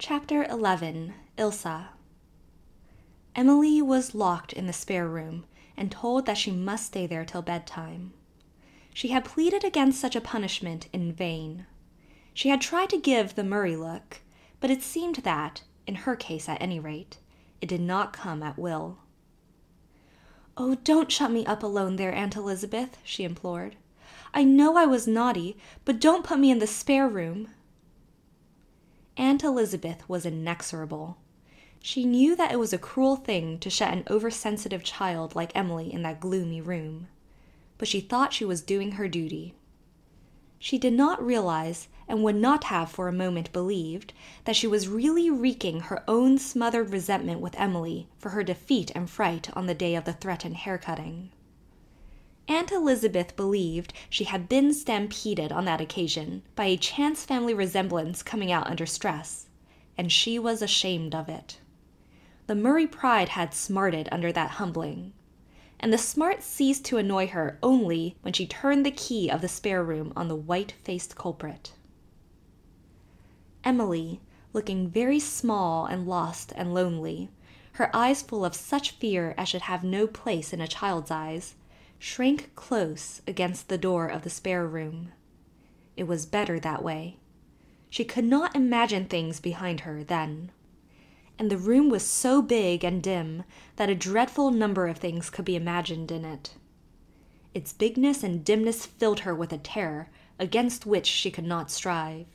Chapter 11. Ilse. Emily was locked in the spare room and told that she must stay there till bedtime. She had pleaded against such a punishment in vain. She had tried to give the Murray look, but it seemed that, in her case at any rate, it did not come at will. "Oh, don't shut me up alone there, Aunt Elizabeth," she implored. "I know I was naughty, but don't put me in the spare room." Aunt Elizabeth was inexorable. She knew that it was a cruel thing to shut an oversensitive child like Emily in that gloomy room, but she thought she was doing her duty. She did not realize, and would not have for a moment believed, that she was really wreaking her own smothered resentment with Emily for her defeat and fright on the day of the threatened haircutting. Aunt Elizabeth believed she had been stampeded on that occasion by a chance family resemblance coming out under stress, and she was ashamed of it. The Murray pride had smarted under that humbling, and the smart ceased to annoy her only when she turned the key of the spare room on the white-faced culprit. Emily, looking very small and lost and lonely, her eyes full of such fear as should have no place in a child's eyes, shrank close against the door of the spare room. It was better that way. She could not imagine things behind her then. And the room was so big and dim that a dreadful number of things could be imagined in it. Its bigness and dimness filled her with a terror against which she could not strive.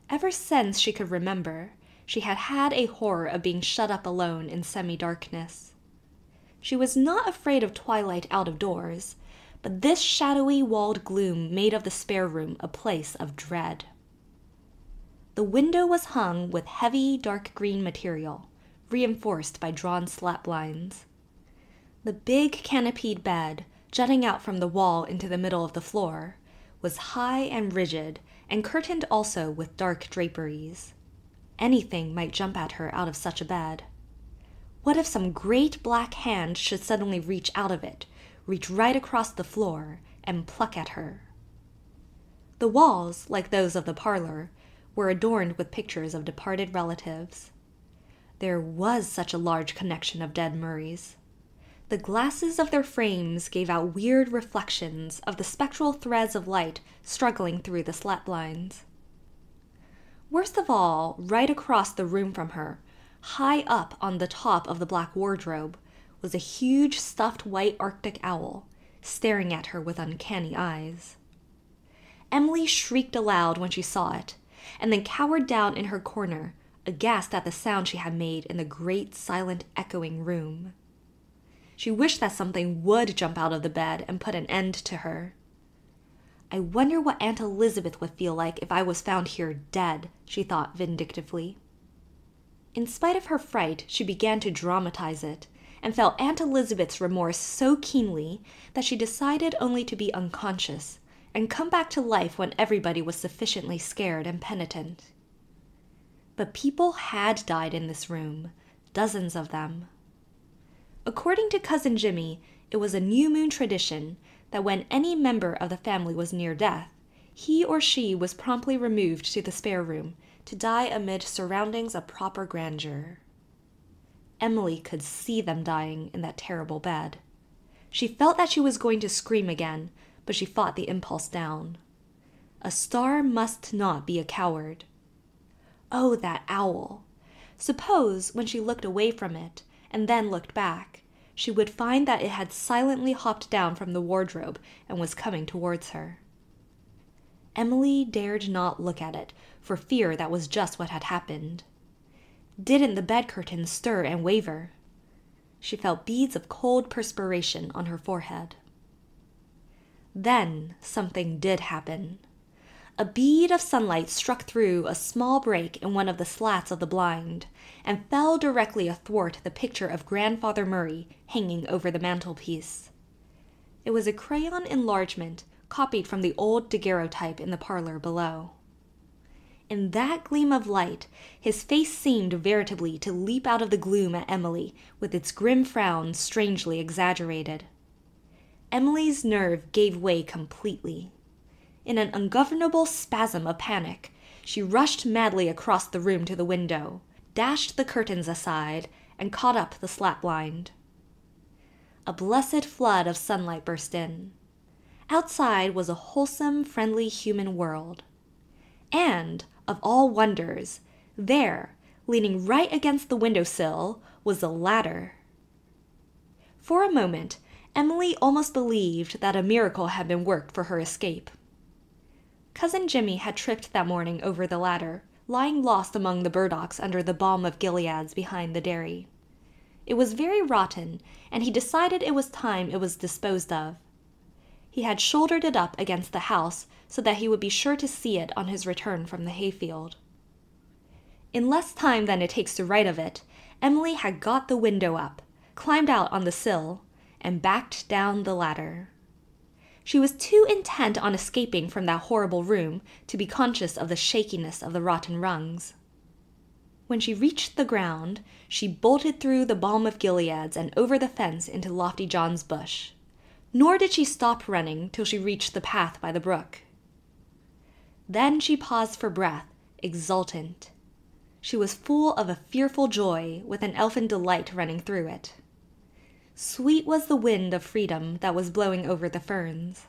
Ever since she could remember, she had had a horror of being shut up alone in semi-darkness. She was not afraid of twilight out of doors, but this shadowy walled gloom made of the spare room a place of dread. The window was hung with heavy dark green material, reinforced by drawn slat blinds. The big canopied bed, jutting out from the wall into the middle of the floor, was high and rigid and curtained also with dark draperies. Anything might jump at her out of such a bed. What if some great black hand should suddenly reach out of it, reach right across the floor, and pluck at her? The walls, like those of the parlor, were adorned with pictures of departed relatives. There was such a large connection of dead Murrays. The glasses of their frames gave out weird reflections of the spectral threads of light struggling through the slat blinds. Worst of all, right across the room from her, high up on the top of the black wardrobe, was a huge stuffed white Arctic owl, staring at her with uncanny eyes. Emily shrieked aloud when she saw it, and then cowered down in her corner, aghast at the sound she had made in the great, silent, echoing room. She wished that something would jump out of the bed and put an end to her. "I wonder what Aunt Elizabeth would feel like if I was found here dead," she thought vindictively. In spite of her fright, she began to dramatize it, and felt Aunt Elizabeth's remorse so keenly that she decided only to be unconscious and come back to life when everybody was sufficiently scared and penitent. But people had died in this room, dozens of them. According to Cousin Jimmy, it was a new moon tradition that when any member of the family was near death, he or she was promptly removed to the spare room to die amid surroundings of proper grandeur. Emily could see them dying in that terrible bed. She felt that she was going to scream again, but she fought the impulse down. A star must not be a coward. Oh, that owl! Suppose, when she looked away from it, and then looked back, she would find that it had silently hopped down from the wardrobe and was coming towards her. Emily dared not look at it, for fear that was just what had happened. Didn't the bed curtains stir and waver? She felt beads of cold perspiration on her forehead. Then something did happen. A bead of sunlight struck through a small break in one of the slats of the blind, and fell directly athwart the picture of Grandfather Murray hanging over the mantelpiece. It was a crayon enlargement copied from the old daguerreotype in the parlor below. In that gleam of light, his face seemed veritably to leap out of the gloom at Emily, with its grim frown strangely exaggerated. Emily's nerve gave way completely. In an ungovernable spasm of panic, She rushed madly across the room to the window, dashed the curtains aside, and caught up the slat blind. A blessed flood of sunlight burst in. Outside was a wholesome, friendly human world. And, of all wonders, there, leaning right against the window-sill, was a ladder. For a moment, Emily almost believed that a miracle had been worked for her escape. Cousin Jimmy had tripped that morning over the ladder, lying lost among the burdocks under the balm of Gilead's behind the dairy. It was very rotten, and he decided it was time it was disposed of. He had shouldered it up against the house so that he would be sure to see it on his return from the hayfield. In less time than it takes to write of it, Emily had got the window up, climbed out on the sill, and backed down the ladder. She was too intent on escaping from that horrible room to be conscious of the shakiness of the rotten rungs. When she reached the ground, she bolted through the balm of Gilead's and over the fence into Lofty John's bush. Nor did she stop running till she reached the path by the brook. Then she paused for breath, exultant. She was full of a fearful joy, with an elfin delight running through it. Sweet was the wind of freedom that was blowing over the ferns.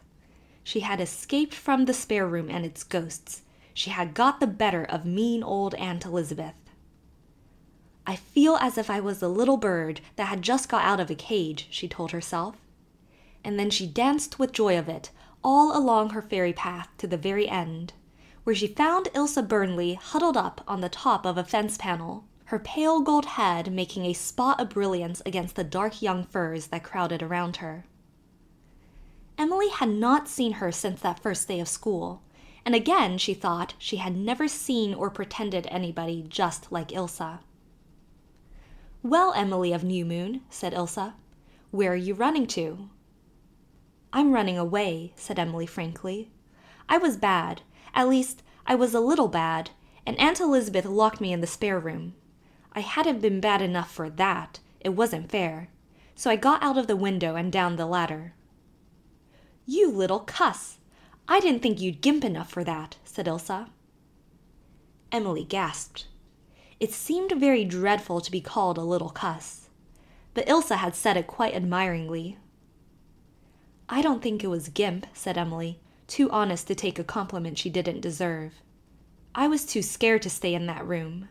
She had escaped from the spare room and its ghosts. She had got the better of mean old Aunt Elizabeth. I feel as if I was a little bird that had just got out of a cage, she told herself. And then she danced with joy of it, all along her fairy path to the very end, where she found Ilse Burnley huddled up on the top of a fence panel, her pale gold head making a spot of brilliance against the dark young firs that crowded around her. Emily had not seen her since that first day of school, and again she thought she had never seen or pretended anybody just like Ilse. "Well, Emily of New Moon," said Ilse, "where are you running to?" "I'm running away," said Emily frankly. "I was bad. At least, I was a little bad, and Aunt Elizabeth locked me in the spare room. I hadn't been bad enough for that. It wasn't fair. So I got out of the window and down the ladder." "You little cuss! I didn't think you'd gimp enough for that," said Ilse. Emily gasped. It seemed very dreadful to be called a little cuss, but Ilse had said it quite admiringly. "I don't think it was gimp," said Emily, too honest to take a compliment she didn't deserve. "I was too scared to stay in that room."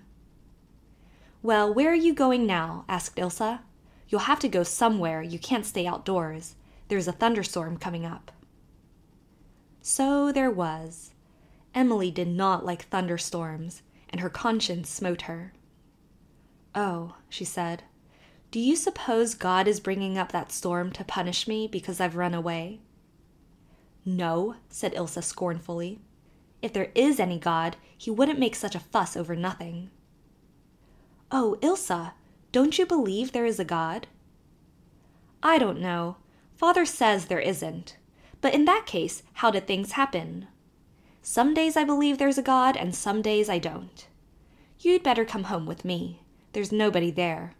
"Well, where are you going now?" asked Ilse. "You'll have to go somewhere. You can't stay outdoors. There's a thunderstorm coming up." So there was. Emily did not like thunderstorms, and her conscience smote her. "Oh," she said, "do you suppose God is bringing up that storm to punish me because I've run away?" "No," said Ilse scornfully. "If there is any God, he wouldn't make such a fuss over nothing." "Oh, Ilse, don't you believe there is a God?" "I don't know. Father says there isn't. But in that case, how did things happen? Some days I believe there's a God, and some days I don't. You'd better come home with me. There's nobody there.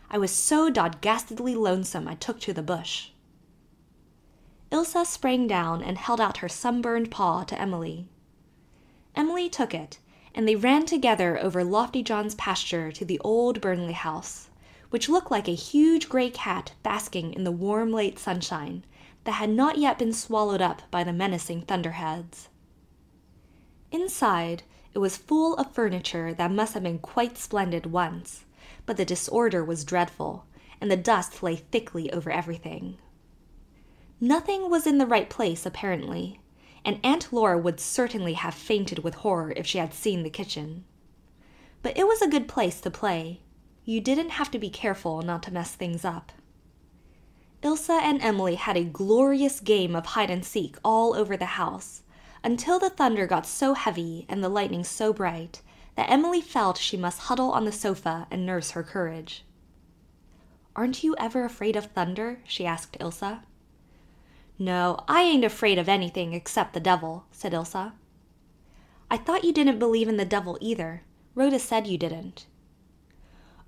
I was so dodgastedly lonesome I took to the bush." Ilse sprang down and held out her sunburned paw to Emily. Emily took it, and they ran together over Lofty John's pasture to the old Burnley house, which looked like a huge gray cat basking in the warm late sunshine that had not yet been swallowed up by the menacing thunderheads. Inside, it was full of furniture that must have been quite splendid once, but the disorder was dreadful, and the dust lay thickly over everything. Nothing was in the right place, apparently, and Aunt Laura would certainly have fainted with horror if she had seen the kitchen. But it was a good place to play. You didn't have to be careful not to mess things up. Ilse and Emily had a glorious game of hide-and-seek all over the house, until the thunder got so heavy and the lightning so bright that Emily felt she must huddle on the sofa and nurse her courage. "Aren't you ever afraid of thunder?" she asked Ilse. "No, I ain't afraid of anything except the devil," said Ilse. "I thought you didn't believe in the devil either. Rhoda said you didn't."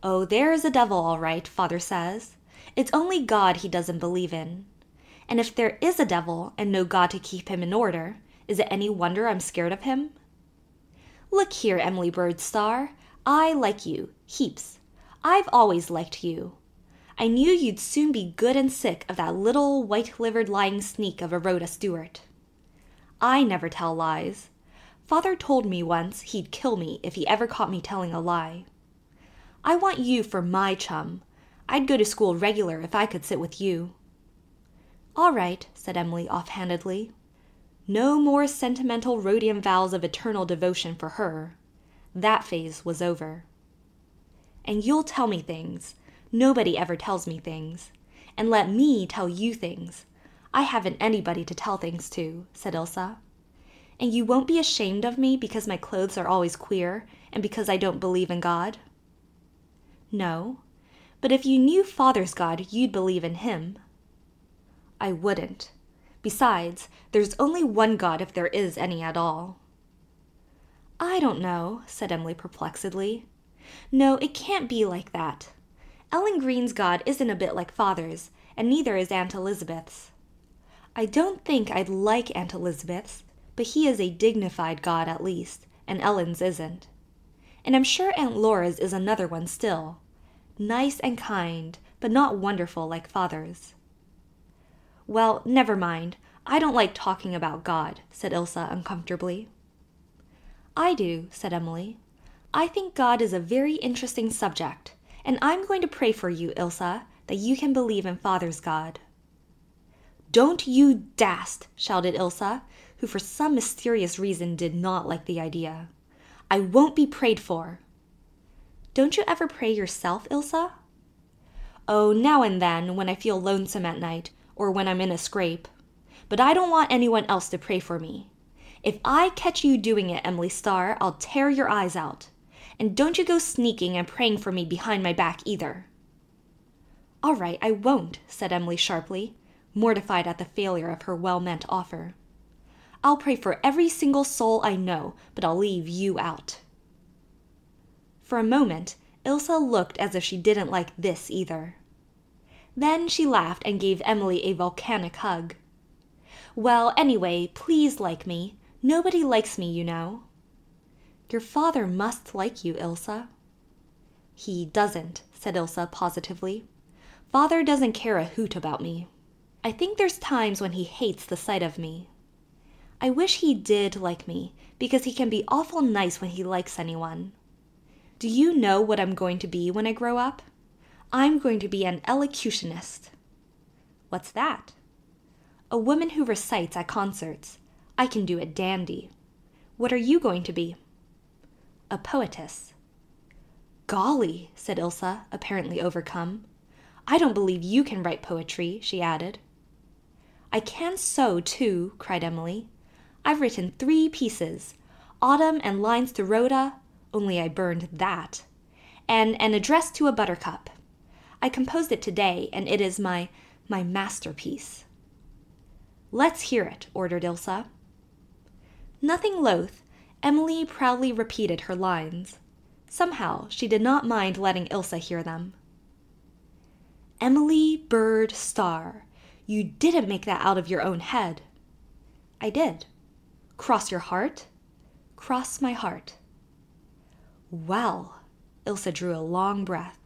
"Oh, there's a devil all right, Father says. It's only God he doesn't believe in. And if there is a devil and no God to keep him in order, is it any wonder I'm scared of him?" Look here, Emily Birdstar. I like you, heaps. I've always liked you. I knew you'd soon be good and sick of that little white-livered lying sneak of a Rhoda Stewart. I never tell lies. Father told me once he'd kill me if he ever caught me telling a lie. I want you for my chum. I'd go to school regular if I could sit with you." "All right," said Emily offhandedly. No more sentimental rhodium vows of eternal devotion for her. That phase was over. "And you'll tell me things. Nobody ever tells me things. And let me tell you things. I haven't anybody to tell things to," said Ilse. "And you won't be ashamed of me because my clothes are always queer, and because I don't believe in God?" "No. But if you knew Father's God, you'd believe in him." "I wouldn't. Besides, there's only one God if there is any at all." "I don't know," said Emily perplexedly. "No, it can't be like that. Ellen Green's God isn't a bit like Father's, and neither is Aunt Elizabeth's. I don't think I'd like Aunt Elizabeth's, but he is a dignified God at least, and Ellen's isn't. And I'm sure Aunt Laura's is another one still. Nice and kind, but not wonderful like Father's." "Well, never mind. I don't like talking about God," said Ilse uncomfortably. "I do," said Emily. "I think God is a very interesting subject, and I'm going to pray for you, Ilse, that you can believe in Father's God." "Don't you dast!" shouted Ilse, who for some mysterious reason did not like the idea. "I won't be prayed for." "Don't you ever pray yourself, Ilse?" "Oh, now and then, when I feel lonesome at night, or when I'm in a scrape. But I don't want anyone else to pray for me. If I catch you doing it, Emily Starr, I'll tear your eyes out. And don't you go sneaking and praying for me behind my back either." "All right, I won't," said Emily sharply, mortified at the failure of her well-meant offer. "I'll pray for every single soul I know, but I'll leave you out." For a moment, Ilse looked as if she didn't like this either. Then she laughed and gave Emily a volcanic hug. "Well, anyway, please like me. Nobody likes me, you know." "Your father must like you, Ilse." "He doesn't," said Ilse positively. "Father doesn't care a hoot about me. I think there's times when he hates the sight of me. I wish he did like me, because he can be awful nice when he likes anyone. Do you know what I'm going to be when I grow up? I'm going to be an elocutionist." "What's that?" "A woman who recites at concerts. I can do it dandy. What are you going to be?" "A poetess." "Golly," said Ilse, apparently overcome. "I don't believe you can write poetry," she added. "I can sew, too," cried Emily. "I've written 3 pieces, Autumn and Lines to Rhoda, only I burned that, and An Address to a Buttercup. I composed it today, and it is my masterpiece." "Let's hear it," ordered Ilse. Nothing loath, Emily proudly repeated her lines. Somehow she did not mind letting Ilse hear them. "Emily Bird Starr, you didn't make that out of your own head." "I did." "Cross your heart?" "Cross my heart." "Well," Ilse drew a long breath,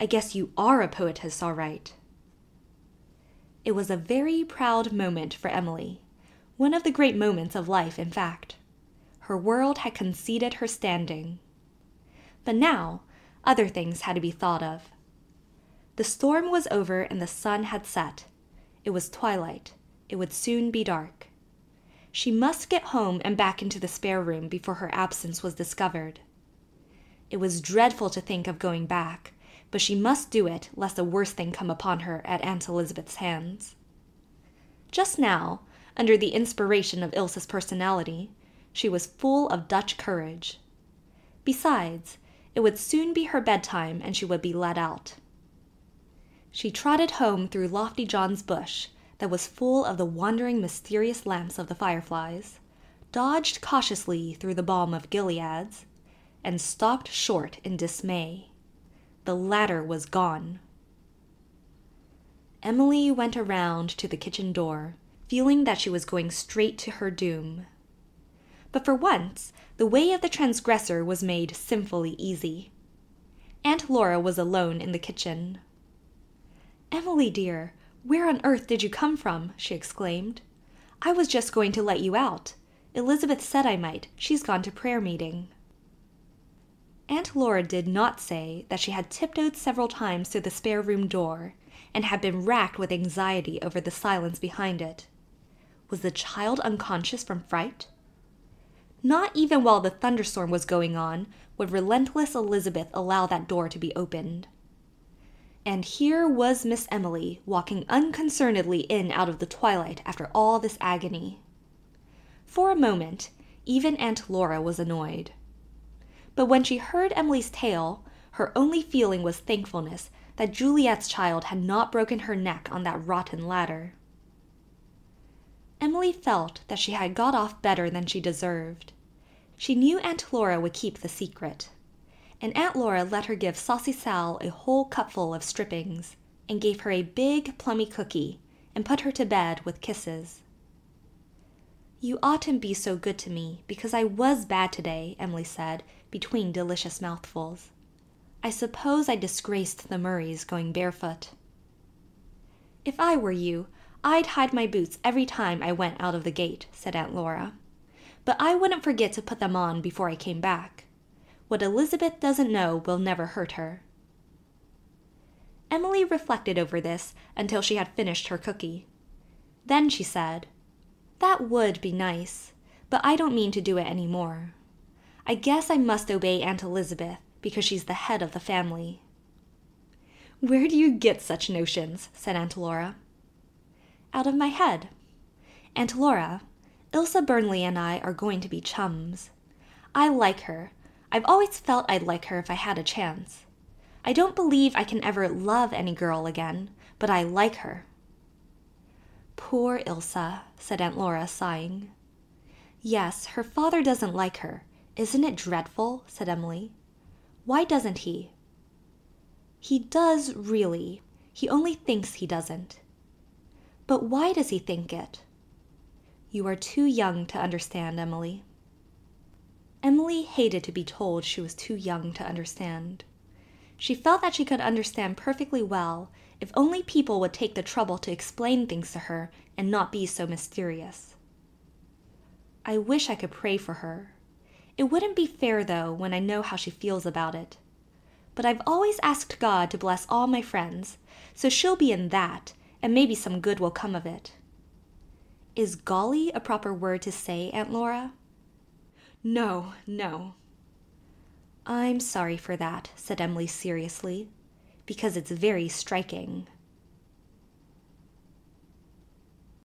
"I guess you are a poetess, all right." It was a very proud moment for Emily, one of the great moments of life, in fact. Her world had conceded her standing. But now, other things had to be thought of. The storm was over and the sun had set. It was twilight. It would soon be dark. She must get home and back into the spare room before her absence was discovered. It was dreadful to think of going back, but she must do it lest a worse thing come upon her at Aunt Elizabeth's hands. Just now, under the inspiration of Ilse's personality, she was full of Dutch courage. Besides, it would soon be her bedtime and she would be let out. She trotted home through Lofty John's bush that was full of the wandering mysterious lamps of the fireflies, dodged cautiously through the balm of Gilead's, and stopped short in dismay. The ladder was gone. Emily went around to the kitchen door, feeling that she was going straight to her doom. But for once, the way of the transgressor was made sinfully easy. Aunt Laura was alone in the kitchen. "Emily, dear, where on earth did you come from?" she exclaimed. "I was just going to let you out. Elizabeth said I might. She's gone to prayer meeting." Aunt Laura did not say that she had tiptoed several times through the spare room door and had been racked with anxiety over the silence behind it. Was the child unconscious from fright? Not even while the thunderstorm was going on would relentless Elizabeth allow that door to be opened. And here was Miss Emily walking unconcernedly in out of the twilight after all this agony. For a moment, even Aunt Laura was annoyed. But when she heard Emily's tale, her only feeling was thankfulness that Juliet's child had not broken her neck on that rotten ladder. Emily felt that she had got off better than she deserved. She knew Aunt Laura would keep the secret, and Aunt Laura let her give Saucy Sal a whole cupful of strippings, and gave her a big plummy cookie, and put her to bed with kisses. "You oughtn't be so good to me, because I was bad today," Emily said, between delicious mouthfuls. "I suppose I disgraced the Murrays going barefoot." "If I were you, I'd hide my boots every time I went out of the gate," said Aunt Laura. "But I wouldn't forget to put them on before I came back. What Elizabeth doesn't know will never hurt her." Emily reflected over this until she had finished her cookie. Then she said, "That would be nice, but I don't mean to do it any more. I guess I must obey Aunt Elizabeth because she's the head of the family." "Where do you get such notions?" said Aunt Laura. "Out of my head. Aunt Laura, Ilse Burnley and I are going to be chums. I like her. I've always felt I'd like her if I had a chance. I don't believe I can ever love any girl again, but I like her." "Poor Ilse," said Aunt Laura, sighing. "Yes, her father doesn't like her. Isn't it dreadful?" said Emily. "Why doesn't he?" "He does, really. He only thinks he doesn't." "But why does he think it?" "You are too young to understand, Emily." Emily hated to be told she was too young to understand. She felt that she could understand perfectly well if only people would take the trouble to explain things to her and not be so mysterious. "I wish I could pray for her. It wouldn't be fair, though, when I know how she feels about it. But I've always asked God to bless all my friends, so she'll be in that, and maybe some good will come of it." "Is golly a proper word to say, Aunt Laura?" "No, no." "I'm sorry for that," said Emily seriously, "because it's very striking."